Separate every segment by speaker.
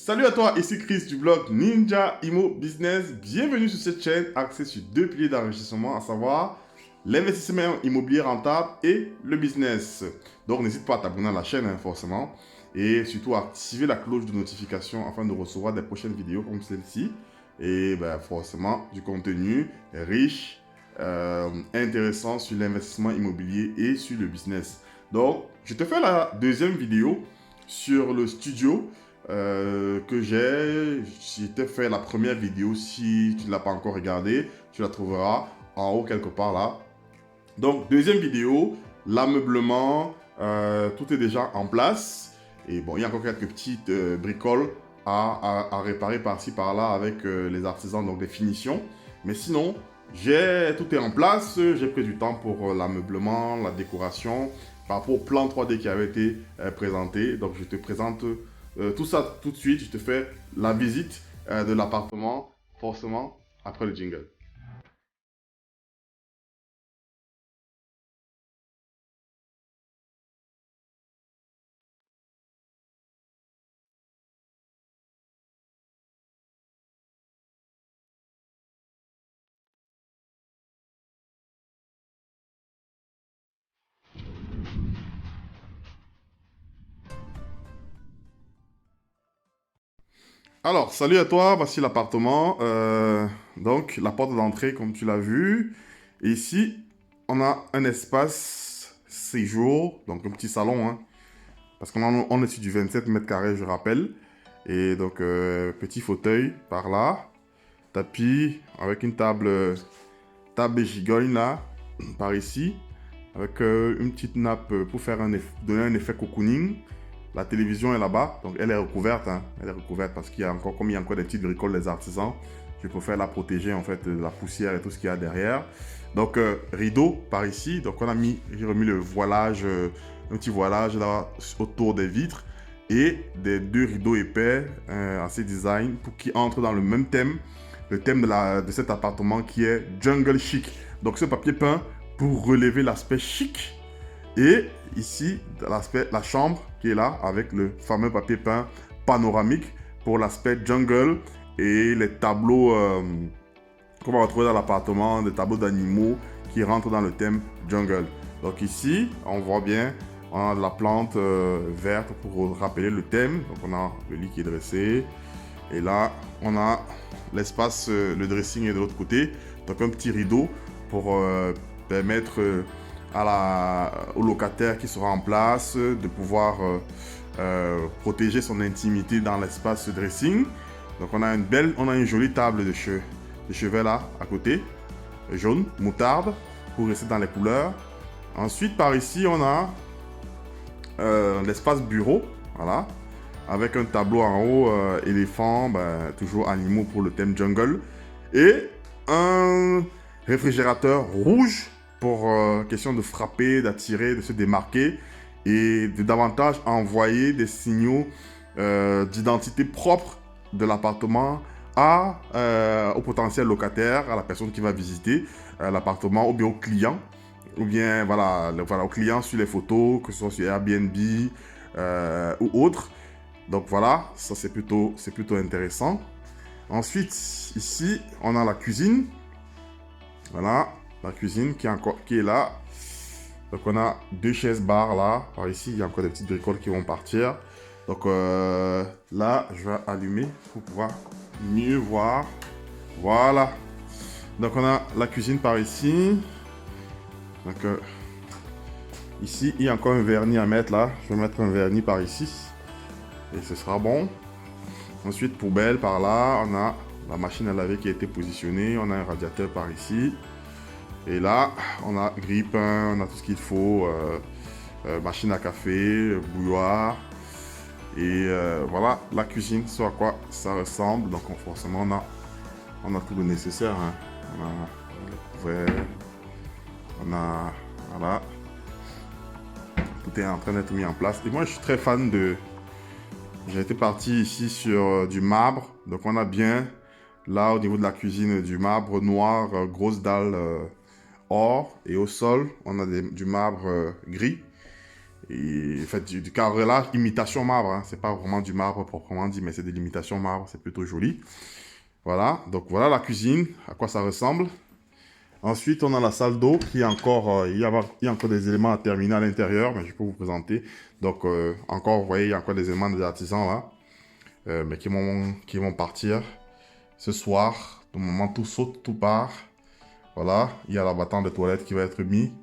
Speaker 1: Salut à toi, ici Chris du blog Ninja Immo Business. Bienvenue sur cette chaîne axée sur deux piliers d'enrichissement, à savoir l'investissement immobilier rentable et le business. Donc n'hésite pas à t'abonner à la chaîne forcément et surtout à activer la cloche de notification afin de recevoir des prochaines vidéos comme celle-ci et forcément du contenu riche, intéressant sur l'investissement immobilier et sur le business. Donc je te fais la deuxième vidéo sur le studio que j'ai. Je t'ai fait la première vidéo. Si tu ne l'as pas encore regardée, tu la trouveras en haut quelque part là. Donc, deuxième vidéo, l'ameublement, tout est déjà en place. Et bon, il y a encore quelques petites bricoles à réparer par-ci par-là avec les artisans, donc des finitions. Mais sinon, tout est en place. J'ai pris du temps pour l'ameublement, la décoration, par rapport au plan 3D qui avait été présenté. Donc, je te présente tout ça tout de suite. Je te fais la visite de l'appartement, forcément, après le jingle. Alors, salut à toi, voici l'appartement. Donc, la porte d'entrée, comme tu l'as vu. Et ici, on a un espace séjour, donc un petit salon, hein, parce on est sur du 27 mètres carrés, je rappelle. Et donc, petit fauteuil par là, tapis avec une table gigogne là, par ici, avec une petite nappe pour faire donner un effet cocooning. La télévision est là-bas, donc elle est recouverte, hein. Elle est recouverte parce qu'il y a encore, comme il y a encore des petites bricoles des artisans, je préfère la protéger en fait de la poussière et tout ce qu'il y a derrière. Donc rideau par ici, donc j'ai remis le voilage, un petit voilage là autour des vitres et des deux rideaux épais assez design pour qu'ils entrent dans le même thème, le thème de cet appartement qui est jungle chic. Donc ce papier peint pour relever l'aspect chic. Et ici, la chambre qui est là avec le fameux papier peint panoramique pour l'aspect jungle et les tableaux qu'on va retrouver dans l'appartement, des tableaux d'animaux qui rentrent dans le thème jungle. Donc ici, on voit bien, on a de la plante verte pour rappeler le thème. Donc on a le lit qui est dressé. Et là, on a l'espace, le dressing est de l'autre côté. Donc un petit rideau pour permettre au locataire qui sera en place de pouvoir protéger son intimité dans l'espace dressing. Donc on a une jolie table de chevet là à côté, jaune, moutarde, pour rester dans les couleurs. Ensuite par ici on a l'espace bureau, voilà, avec un tableau en haut, éléphant, toujours animaux pour le thème jungle, et un réfrigérateur rouge pour question de frapper, d'attirer, de se démarquer et de davantage envoyer des signaux d'identité propre de l'appartement au potentiel locataire, à la personne qui va visiter l'appartement ou bien au client. Ou bien voilà, au client sur les photos, que ce soit sur Airbnb ou autre. Donc voilà, ça c'est plutôt intéressant. Ensuite, ici, on a la cuisine. Voilà, la cuisine qui est là. Donc on a deux chaises barres là. Par ici, il y a encore des petites bricoles qui vont partir. Donc là, je vais allumer pour pouvoir mieux voir. Voilà. Donc on a la cuisine par ici. Donc ici, il y a encore un vernis à mettre là. Je vais mettre un vernis par ici. Et ce sera bon. Ensuite, poubelle par là. On a la machine à laver qui a été positionnée. On a un radiateur par ici. Et là, on a grille-pain, on a tout ce qu'il faut. Machine à café, bouilloire. Et voilà la cuisine, ce à quoi ça ressemble. Donc forcément, on a tout le nécessaire. Hein. On a les couverts. On a... Voilà. Tout est en train d'être mis en place. Et moi, je suis très fan de... J'ai été parti ici sur du marbre. Donc on a bien, là au niveau de la cuisine, du marbre noir, grosse dalle or. Et au sol, on a du marbre gris. Et en fait, du carrelage imitation marbre, hein. C'est pas vraiment du marbre proprement dit, mais c'est de l'imitation marbre, c'est plutôt joli. Voilà, donc voilà la cuisine, à quoi ça ressemble. Ensuite, on a la salle d'eau qui est encore, il y a encore des éléments à terminer à l'intérieur, mais je peux vous présenter. Donc, encore, vous voyez, il y a encore des éléments des artisans là, mais qui vont partir ce soir. Au moment tout saute, tout part. Voilà, il y a l'abattant de toilette qui va être mis.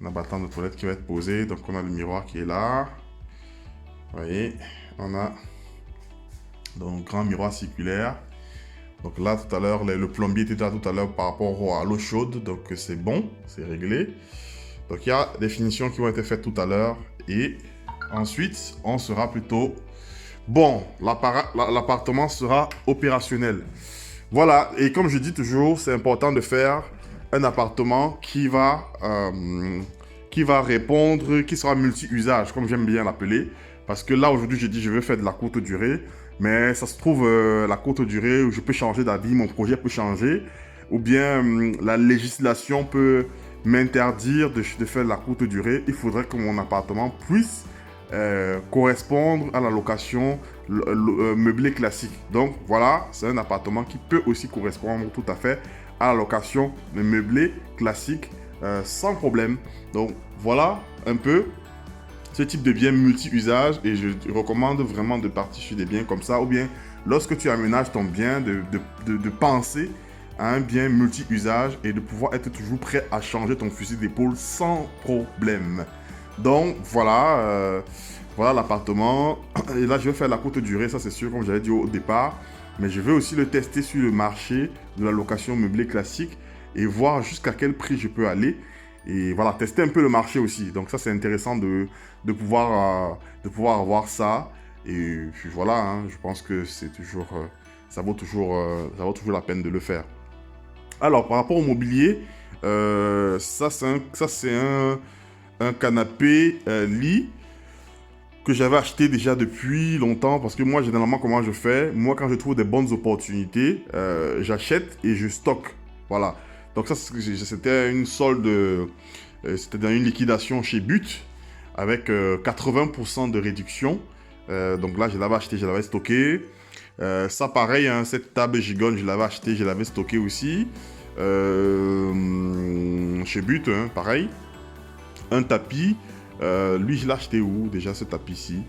Speaker 1: L'abattant de toilette qui va être posé. Donc, on a le miroir qui est là. Vous voyez, on a donc un grand miroir circulaire. Donc là, tout à l'heure, le plombier était là tout à l'heure par rapport à l'eau chaude. Donc c'est bon, c'est réglé. Donc il y a des finitions qui vont être faites tout à l'heure. Et ensuite, on sera plutôt... Bon, l'appartement sera opérationnel. Voilà, et comme je dis toujours, c'est important de faire un appartement qui va répondre, qui sera multi-usage, comme j'aime bien l'appeler. Parce que là, aujourd'hui, j'ai dit je veux faire de la courte durée. Mais ça se trouve, la courte durée où je peux changer d'avis, mon projet peut changer. Ou bien la législation peut m'interdire de faire de la courte durée. Il faudrait que mon appartement puisse correspondre à la location meublée classique. Donc voilà, c'est un appartement qui peut aussi correspondre tout à fait à la location meublée classique sans problème. Donc voilà un peu ce type de bien multi-usage et je te recommande vraiment de partir sur des biens comme ça ou bien lorsque tu aménages ton bien de penser à un bien multi-usage et de pouvoir être toujours prêt à changer ton fusil d'épaule sans problème. Donc voilà, voilà l'appartement et là je vais faire la courte durée, ça c'est sûr comme j'avais dit au départ, mais je vais aussi le tester sur le marché de la location meublée classique et voir jusqu'à quel prix je peux aller. Et voilà, tester un peu le marché aussi. Donc ça, c'est intéressant de pouvoir avoir ça. Et puis voilà, hein, je pense que c'est toujours, ça vaut toujours la peine de le faire. Alors, par rapport au mobilier, ça c'est un canapé lit que j'avais acheté déjà depuis longtemps. Parce que moi, généralement, comment je fais? Moi, quand je trouve des bonnes opportunités, j'achète et je stocke. Voilà. Donc ça, c'était une solde, c'était dans une liquidation chez But avec 80% de réduction. Donc là, je l'avais acheté, je l'avais stocké. Ça, pareil, hein, cette table gigonne, je l'avais acheté, je l'avais stocké aussi. Chez But, hein, pareil. Un tapis, lui, je l'ai acheté où déjà ce tapis-ci?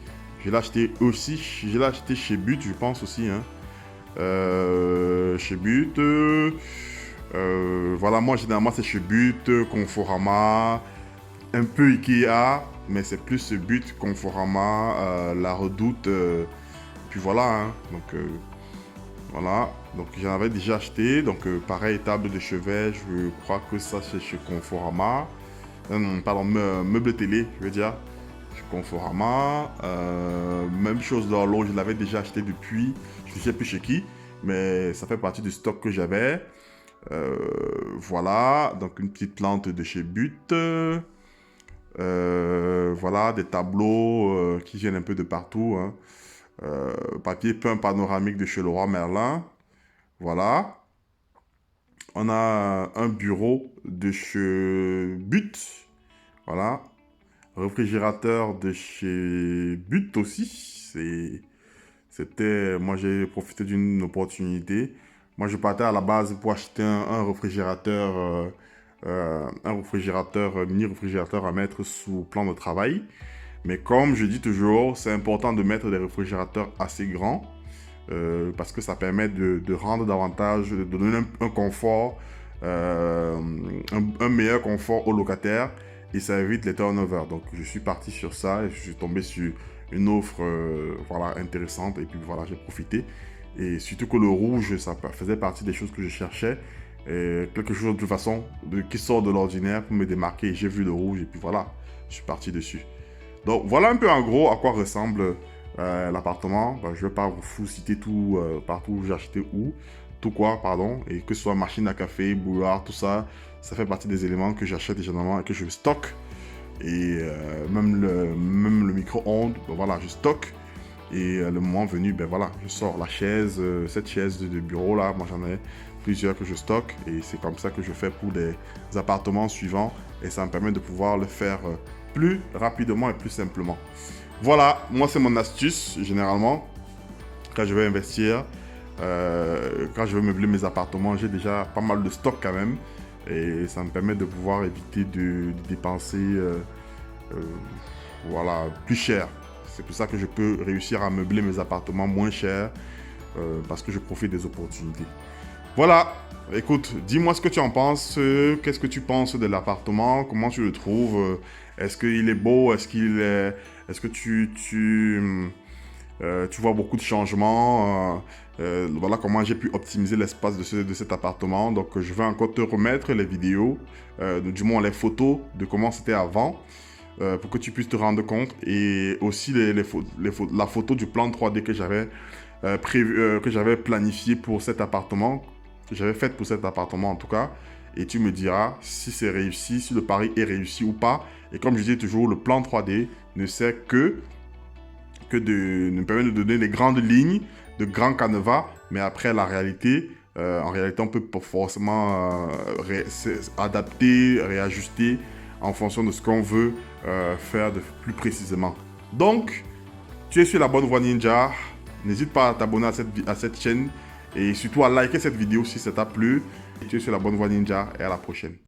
Speaker 1: Je l'ai acheté aussi, je l'ai acheté chez But, je pense aussi. Hein. Chez But. Voilà, moi généralement c'est chez But, Conforama, un peu Ikea, mais c'est plus ce But, Conforama, La Redoute, puis voilà, hein. Donc voilà, donc j'en avais déjà acheté, donc pareil, table de chevet, je crois que ça c'est chez Conforama, pardon, meuble télé, je veux dire, chez Conforama, même chose d'horloge, je l'avais déjà acheté depuis, je ne sais plus chez qui, mais ça fait partie du stock que j'avais. Voilà, donc une petite plante de chez But. Voilà, des tableaux qui viennent un peu de partout. Hein. Papier peint panoramique de chez Leroy Merlin. Voilà. On a un bureau de chez But. Voilà. Réfrigérateur de chez But aussi. Moi j'ai profité d'une opportunité. Moi, je partais à la base pour acheter un réfrigérateur, mini réfrigérateur à mettre sous plan de travail. Mais comme je dis toujours, c'est important de mettre des réfrigérateurs assez grands parce que ça permet de rendre davantage, de donner un confort, un meilleur confort aux locataires et ça évite les turnovers. Donc, je suis parti sur ça et je suis tombé sur une offre voilà, intéressante et puis voilà, j'ai profité. Et surtout que le rouge, ça faisait partie des choses que je cherchais. Et quelque chose de toute façon qui sort de l'ordinaire pour me démarquer. J'ai vu le rouge et puis voilà, je suis parti dessus. Donc voilà un peu en gros à quoi ressemble l'appartement. Je ne vais pas vous citer tout partout où j'ai acheté tout quoi, pardon. Et que ce soit machine à café, bouilloire, tout ça, ça fait partie des éléments que j'achète généralement et que je stocke. Et même le micro-ondes, voilà, je stocke. Et le moment venu, ben voilà, je sors la chaise, cette chaise de bureau là, moi j'en ai plusieurs que je stocke et c'est comme ça que je fais pour des appartements suivants et ça me permet de pouvoir le faire plus rapidement et plus simplement. Voilà, moi c'est mon astuce généralement quand je vais investir, quand je veux meubler mes appartements, j'ai déjà pas mal de stock quand même et ça me permet de pouvoir éviter de dépenser voilà, plus cher. C'est pour ça que je peux réussir à meubler mes appartements moins cher parce que je profite des opportunités. Voilà, écoute, dis-moi ce que tu en penses. Qu'est-ce que tu penses de l'appartement? Comment tu le trouves? Est-ce qu'il est beau? Est-ce que tu vois beaucoup de changements? Voilà comment j'ai pu optimiser l'espace de cet appartement. Donc, je vais encore te remettre les vidéos, du moins les photos de comment c'était avant, pour que tu puisses te rendre compte. Et aussi la photo du plan 3D que j'avais que j'avais planifié pour cet appartement, que j'avais faite pour cet appartement en tout cas. Et tu me diras si c'est réussi, si le pari est réussi ou pas. Et comme je dis toujours, le plan 3D ne sert que de nous permet de donner les grandes lignes, de grands canevas, mais après la réalité, en réalité, on peut pas forcément adapter, réajuster en fonction de ce qu'on veut faire de plus précisément. Donc, tu es sur la bonne voie Ninja. N'hésite pas à t'abonner à cette chaîne et surtout à liker cette vidéo si ça t'a plu. Tu es sur la bonne voie Ninja et à la prochaine.